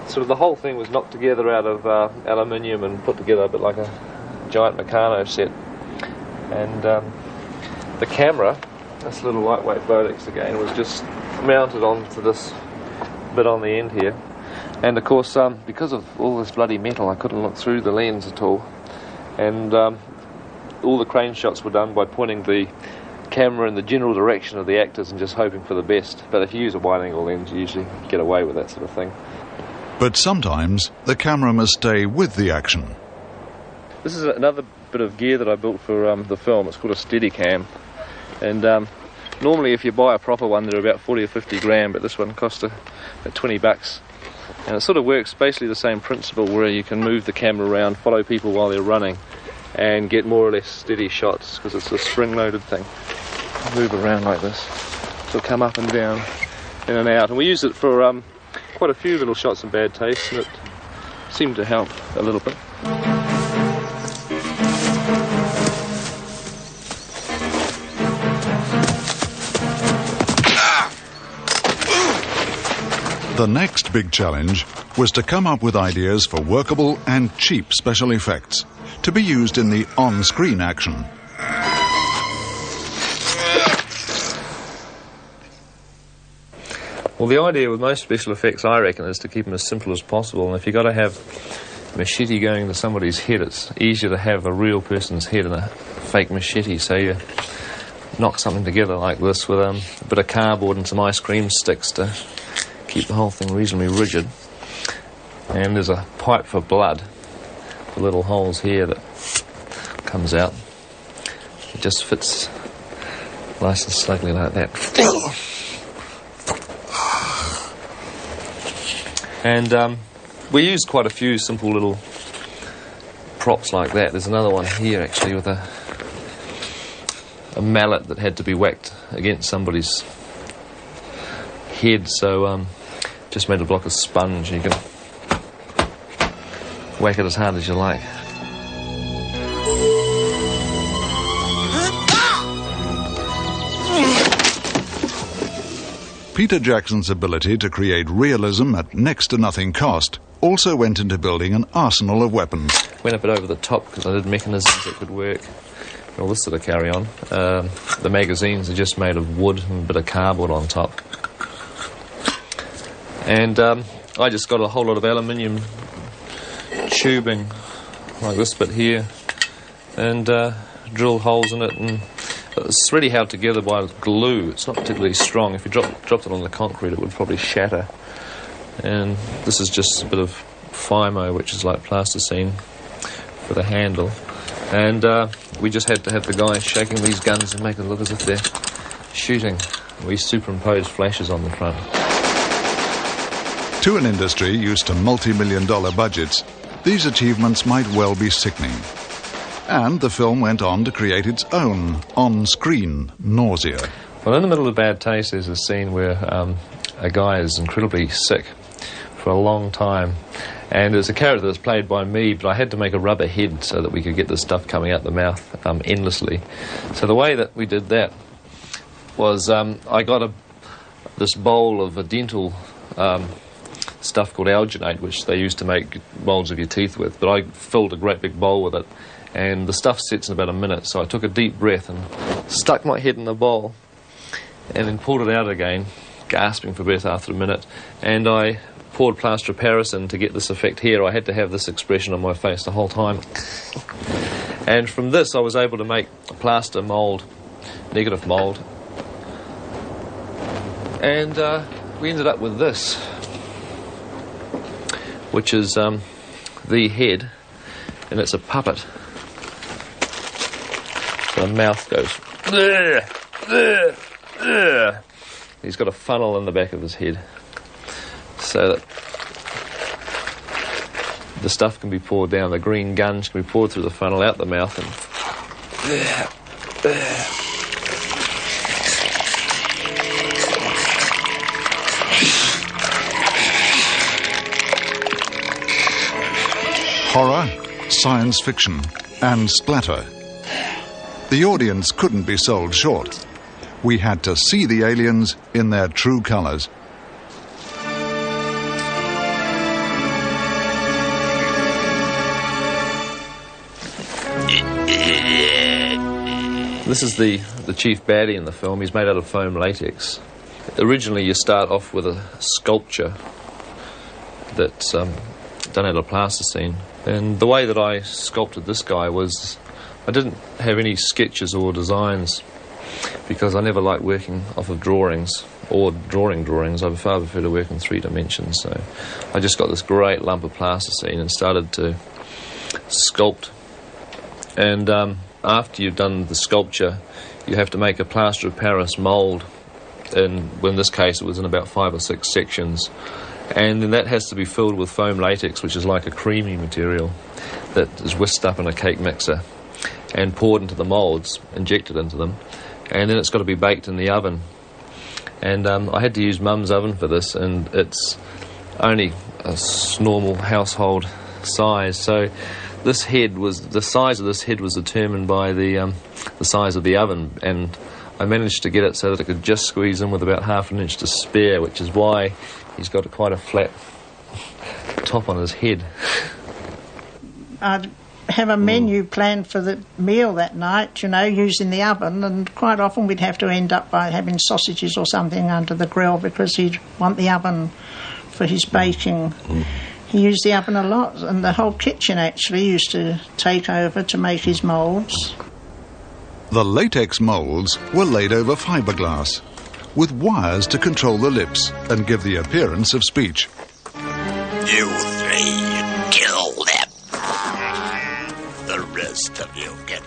sort of the whole thing was knocked together out of aluminium and put together a bit like a giant Meccano set. And the camera, this little lightweight Bodex again, was just mounted onto this bit on the end here. And of course, because of all this bloody metal, I couldn't look through the lens at all. And all the crane shots were done by pointing the camera in the general direction of the actors and just hoping for the best. But if you use a wide-angle lens, you usually get away with that sort of thing. But sometimes the camera must stay with the action. This is another bit of gear that I built for the film. It's called a Steadicam. And normally if you buy a proper one, they're about 40 or 50 grand, but this one cost about 20 bucks. And it sort of works basically the same principle, where you can move the camera around, follow people while they're running, and get more or less steady shots, because it's a spring-loaded thing. Move around like this. So it'll come up and down, in and out. And we use it for quite a few little shots in bad taste, and it seemed to help a little bit. The next big challenge was to come up with ideas for workable and cheap special effects to be used in the on-screen action. Well, the idea with most special effects, I reckon, is to keep them as simple as possible. And if you've got to have machete going to somebody's head, it's easier to have a real person's head than a fake machete. So you knock something together like this with a bit of cardboard and some ice cream sticks to keep the whole thing reasonably rigid. And there's a pipe for blood, the little holes here that comes out. It just fits nice and snugly like that. And we used quite a few simple little props like that. There's another one here actually with a mallet that had to be whacked against somebody's head, so just made a block of sponge. You can whack it as hard as you like. Peter Jackson's ability to create realism at next to nothing cost also went into building an arsenal of weapons. Went a bit over the top because I did mechanisms that could work. All this sort of carry on. The magazines are just made of wood and a bit of cardboard on top. And I just got a whole lot of aluminium tubing like this bit here and drilled holes in it, and it's really held together by glue. It's not particularly strong. If you dropped it on the concrete, it would probably shatter. And this is just a bit of Fimo, which is like plasticine for the handle. And we just had to have the guys shaking these guns and make it look as if they're shooting. We superimposed flashes on the front. To an industry used to multi-million-dollar budgets, these achievements might well be sickening. And the film went on to create its own on-screen nausea. Well, in the middle of Bad Taste, there's a scene where a guy is incredibly sick for a long time. And there's a character that's played by me, but I had to make a rubber head so that we could get the stuff coming out the mouth endlessly. So the way that we did that was I got this bowl of a dental stuff called alginate, which they used to make molds of your teeth with, but I filled a great big bowl with it, and the stuff sets in about a minute. So I took a deep breath and stuck my head in the bowl and then pulled it out again, gasping for breath after a minute, and I poured plaster of Paris in to get this effect here. I had to have this expression on my face the whole time. And from this I was able to make a plaster mould, negative mould, and we ended up with this, which is the head, and it's a puppet. So the mouth goes. He's got a funnel in the back of his head, so that the stuff can be poured down. The green guns can be poured through the funnel out the mouth, and horror, science fiction, and splatter. The audience couldn't be sold short. We had to see the aliens in their true colours. This is the chief baddie in the film. He's made out of foam latex. Originally, you start off with a sculpture that's done out of plasticine. And the way that I sculpted this guy was I didn't have any sketches or designs because I never liked working off of drawings or drawing drawings. I far prefer to work in 3 dimensions. So I just got this great lump of plasticine and started to sculpt. And after you've done the sculpture, you have to make a plaster of Paris mould. And in this case, it was in about 5 or 6 sections. And then that has to be filled with foam latex, which is like a creamy material that is whisked up in a cake mixer and poured into the moulds, injected into them. And then it's got to be baked in the oven. And I had to use Mum's oven for this, and it's only a normal household size. So this head was, the size of this head was determined by the size of the oven, and I managed to get it so that it could just squeeze in with about half an inch to spare, which is why he's got quite a flat top on his head. I'd have a menu planned for the meal that night, you know, using the oven, and quite often we'd have to end up by having sausages or something under the grill because he'd want the oven for his baking. He used the oven a lot, and the whole kitchen actually used to take over to make his moulds. The latex moulds were laid over fiberglass, with wires to control the lips and give the appearance of speech. You 3, kill them. The rest of you